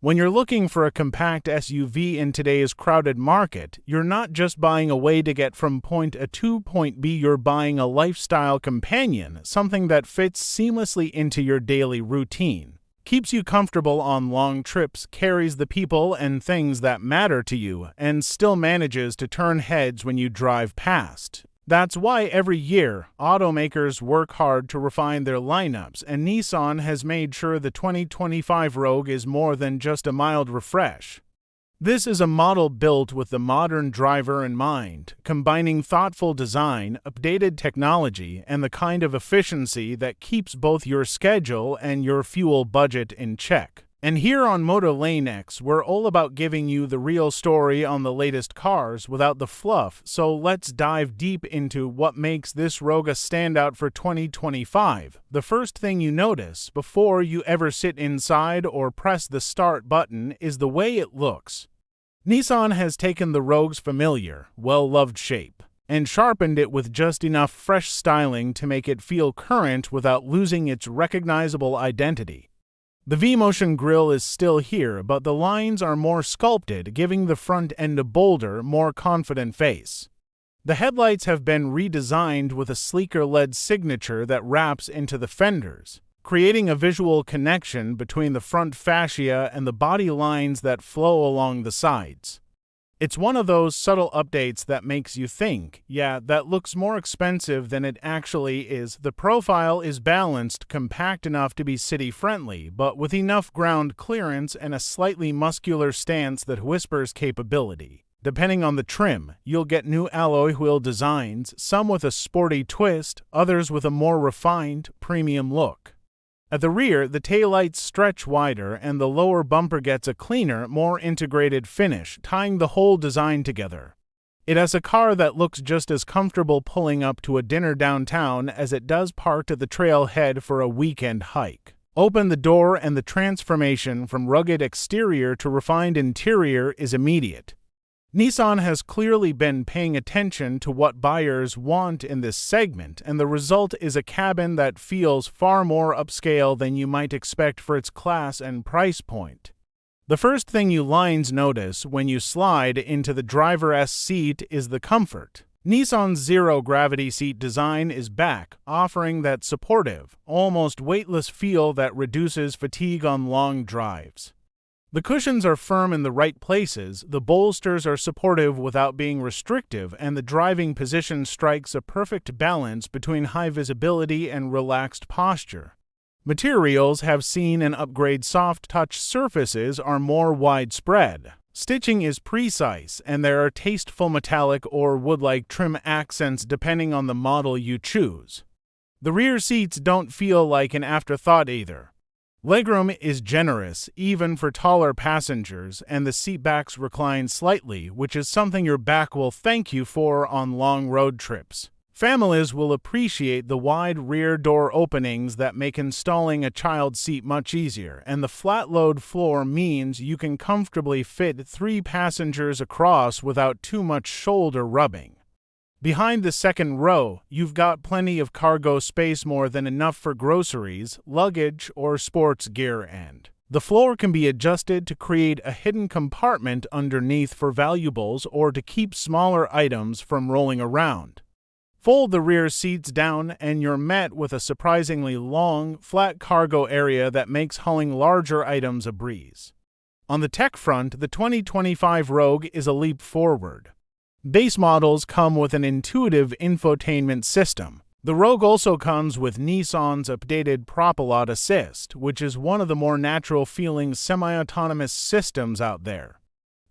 When you're looking for a compact SUV in today's crowded market, you're not just buying a way to get from point A to point B, you're buying a lifestyle companion, something that fits seamlessly into your daily routine, keeps you comfortable on long trips, carries the people and things that matter to you, and still manages to turn heads when you drive past. That's why every year, automakers work hard to refine their lineups, and Nissan has made sure the 2025 Rogue is more than just a mild refresh. This is a model built with the modern driver in mind, combining thoughtful design, updated technology, and the kind of efficiency that keeps both your schedule and your fuel budget in check. And here on Motor Lane X, we're all about giving you the real story on the latest cars without the fluff, so let's dive deep into what makes this Rogue a standout for 2025. The first thing you notice before you ever sit inside or press the start button is the way it looks. Nissan has taken the Rogue's familiar, well-loved shape and sharpened it with just enough fresh styling to make it feel current without losing its recognizable identity. The V-Motion grille is still here, but the lines are more sculpted, giving the front end a bolder, more confident face. The headlights have been redesigned with a sleeker LED signature that wraps into the fenders, creating a visual connection between the front fascia and the body lines that flow along the sides. It's one of those subtle updates that makes you think, yeah, that looks more expensive than it actually is. The profile is balanced, compact enough to be city-friendly, but with enough ground clearance and a slightly muscular stance that whispers capability. Depending on the trim, you'll get new alloy wheel designs, some with a sporty twist, others with a more refined, premium look. At the rear, the taillights stretch wider and the lower bumper gets a cleaner, more integrated finish, tying the whole design together. It has a car that looks just as comfortable pulling up to a dinner downtown as it does parked at the trailhead for a weekend hike. Open the door and the transformation from rugged exterior to refined interior is immediate. Nissan has clearly been paying attention to what buyers want in this segment, and the result is a cabin that feels far more upscale than you might expect for its class and price point. The first thing you lines notice when you slide into the driver's seat is the comfort. Nissan's zero-gravity seat design is back, offering that supportive, almost weightless feel that reduces fatigue on long drives. The cushions are firm in the right places, the bolsters are supportive without being restrictive, and the driving position strikes a perfect balance between high visibility and relaxed posture. Materials have seen an upgrade. Soft touch surfaces are more widespread. Stitching is precise, and there are tasteful metallic or wood-like trim accents depending on the model you choose. The rear seats don't feel like an afterthought either. Legroom is generous, even for taller passengers, and the seatbacks recline slightly, which is something your back will thank you for on long road trips. Families will appreciate the wide rear door openings that make installing a child seat much easier, and the flat-load floor means you can comfortably fit 3 passengers across without too much shoulder rubbing. Behind the second row, you've got plenty of cargo space, more than enough for groceries, luggage, or sports gear, and the floor can be adjusted to create a hidden compartment underneath for valuables or to keep smaller items from rolling around. Fold the rear seats down and you're met with a surprisingly long, flat cargo area that makes hauling larger items a breeze. On the tech front, the 2025 Rogue is a leap forward. Base models come with an intuitive infotainment system. The Rogue also comes with Nissan's updated ProPILOT Assist, which is one of the more natural-feeling semi-autonomous systems out there.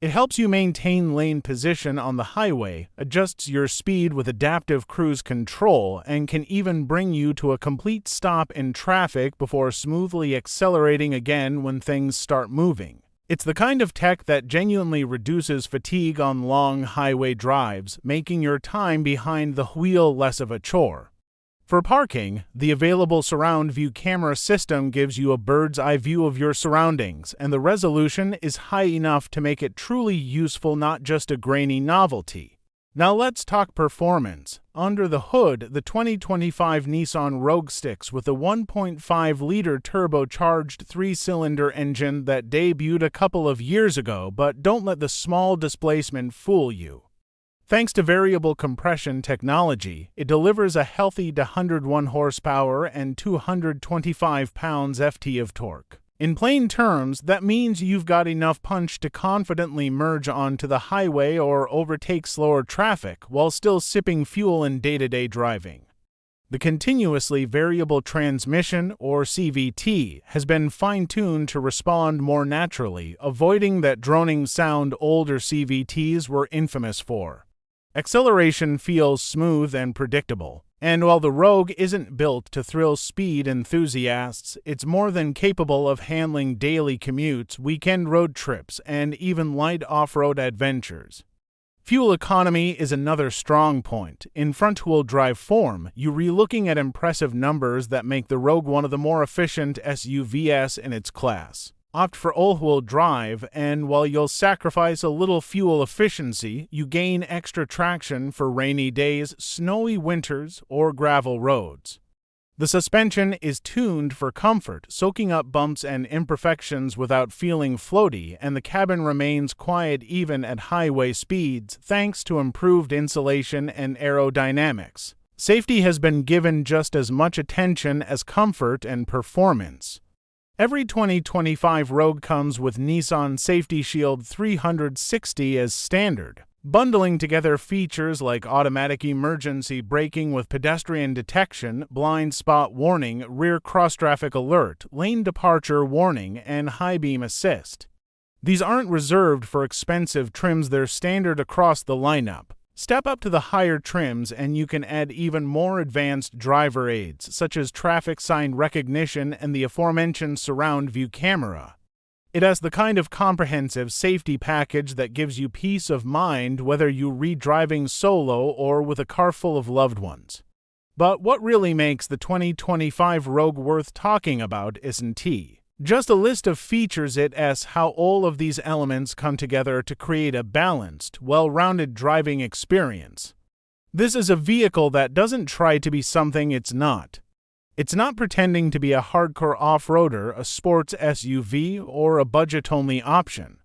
It helps you maintain lane position on the highway, adjusts your speed with adaptive cruise control, and can even bring you to a complete stop in traffic before smoothly accelerating again when things start moving. It's the kind of tech that genuinely reduces fatigue on long highway drives, making your time behind the wheel less of a chore. For parking, the available surround view camera system gives you a bird's eye view of your surroundings, and the resolution is high enough to make it truly useful, not just a grainy novelty. Now let's talk performance. Under the hood, the 2025 Nissan Rogue sticks with a 1.5-liter turbocharged 3-cylinder engine that debuted a couple of years ago, but don't let the small displacement fool you. Thanks to variable compression technology, it delivers a healthy 101 horsepower and 225 pounds-ft of torque. In plain terms, that means you've got enough punch to confidently merge onto the highway or overtake slower traffic while still sipping fuel in day-to-day driving. The continuously variable transmission, or CVT, has been fine-tuned to respond more naturally, avoiding that droning sound older CVTs were infamous for. Acceleration feels smooth and predictable. And while the Rogue isn't built to thrill speed enthusiasts, it's more than capable of handling daily commutes, weekend road trips, and even light off-road adventures. Fuel economy is another strong point. In front-wheel drive form, you're looking at impressive numbers that make the Rogue one of the more efficient SUVs in its class. Opt for all-wheel drive, and while you'll sacrifice a little fuel efficiency, you gain extra traction for rainy days, snowy winters, or gravel roads. The suspension is tuned for comfort, soaking up bumps and imperfections without feeling floaty, and the cabin remains quiet even at highway speeds thanks to improved insulation and aerodynamics. Safety has been given just as much attention as comfort and performance. Every 2025 Rogue comes with Nissan Safety Shield 360 as standard, bundling together features like automatic emergency braking with pedestrian detection, blind spot warning, rear cross-traffic alert, lane departure warning, and high beam assist. These aren't reserved for expensive trims, they're standard across the lineup. Step up to the higher trims and you can add even more advanced driver aids, such as traffic sign recognition and the aforementioned surround view camera. It has the kind of comprehensive safety package that gives you peace of mind whether you're driving solo or with a car full of loved ones. But what really makes the 2025 Rogue worth talking about isn't just a list of features, it's how all of these elements come together to create a balanced, well-rounded driving experience. This is a vehicle that doesn't try to be something it's not. It's not pretending to be a hardcore off-roader, a sports SUV, or a budget-only option.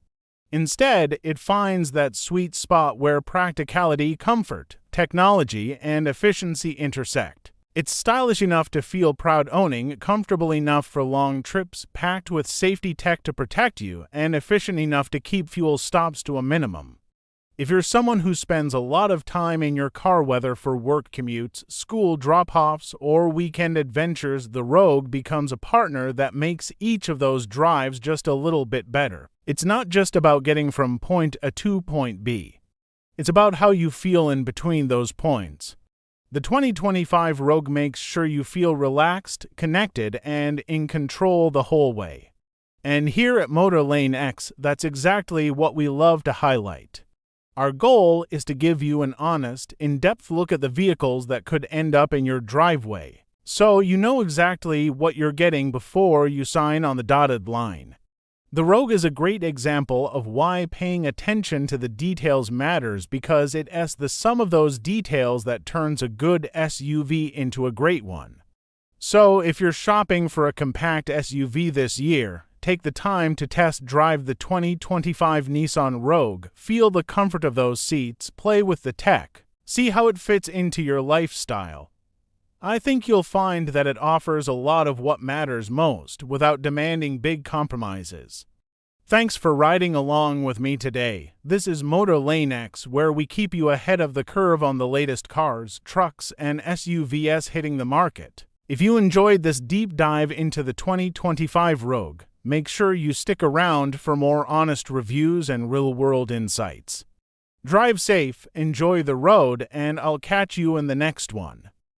Instead, it finds that sweet spot where practicality, comfort, technology, and efficiency intersect. It's stylish enough to feel proud owning, comfortable enough for long trips, packed with safety tech to protect you, and efficient enough to keep fuel stops to a minimum. If you're someone who spends a lot of time in your car, whether for work commutes, school drop-offs, or weekend adventures, the Rogue becomes a partner that makes each of those drives just a little bit better. It's not just about getting from point A to point B. It's about how you feel in between those points. The 2025 Rogue makes sure you feel relaxed, connected, and in control the whole way. And here at Motor Lane X, that's exactly what we love to highlight. Our goal is to give you an honest, in-depth look at the vehicles that could end up in your driveway, so you know exactly what you're getting before you sign on the dotted line. The Rogue is a great example of why paying attention to the details matters, because it's the sum of those details that turns a good SUV into a great one. So if you're shopping for a compact SUV this year, take the time to test drive the 2025 Nissan Rogue, feel the comfort of those seats, play with the tech, see how it fits into your lifestyle. I think you'll find that it offers a lot of what matters most without demanding big compromises. Thanks for riding along with me today. This is Motor Lane X, where we keep you ahead of the curve on the latest cars, trucks, and SUVs hitting the market. If you enjoyed this deep dive into the 2025 Rogue, make sure you stick around for more honest reviews and real-world insights. Drive safe, enjoy the road, and I'll catch you in the next one.